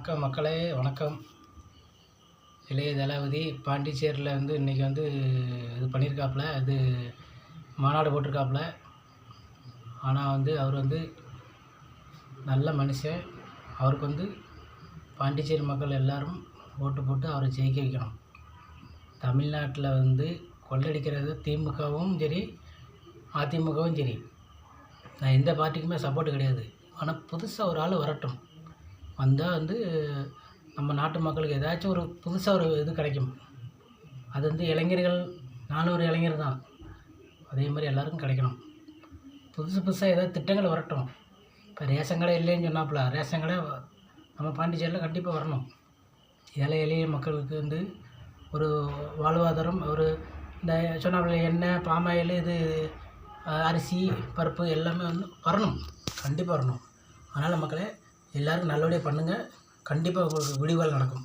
வணக்கம் மக்களே, வணக்கம். இளைய தளபதி பாண்டிச்சேரியில் இன்றைக்கி இது பண்ணியிருக்காப்புல, இது மாநாடு போட்டிருக்காப்புல. ஆனால் அவர் நல்ல மனுஷன். அவருக்கு பாண்டிச்சேரி மக்கள் எல்லோரும் ஓட்டு போட்டு அவரை ஜெயிக்க வைக்கணும். தமிழ்நாட்டில் கொள்ளடிக்கிறது திமுகவும் சரி, அதிமுகவும் சரி. நான் எந்த பார்ட்டிக்குமே சப்போர்ட்டு கிடையாது. ஆனால் புதுசாக ஒரு ஆள் வரட்டும். வந்தால் நம்ம நாட்டு மக்களுக்கு ஏதாச்சும் ஒரு புதுசாக ஒரு இது கிடைக்கும். அது இளைஞர்கள், நானும் ஒரு இளைஞர் தான். அதே மாதிரி எல்லாருக்கும் கிடைக்கணும். புதுசாக ஏதாவது திட்டங்கள் வரட்டும். இப்போ ரேஷன் கடை இல்லைன்னு சொன்னாப்புல, ரேஷன் கடை நம்ம பாண்டிச்சேரியில் கண்டிப்பாக வரணும். ஏழை எளிய மக்களுக்கு ஒரு வாழ்வாதாரம், ஒரு இந்த சொன்னாப்புல எண்ணெய், பாமாயில், இது அரிசி, பருப்பு எல்லாமே வரணும். கண்டிப்பாக வரணும். அதனால் மக்களே, எல்லோரும் நல்லபடியாக பண்ணுங்கள். கண்டிப்பாக உங்களுக்கு விடிவுகள் நடக்கும்.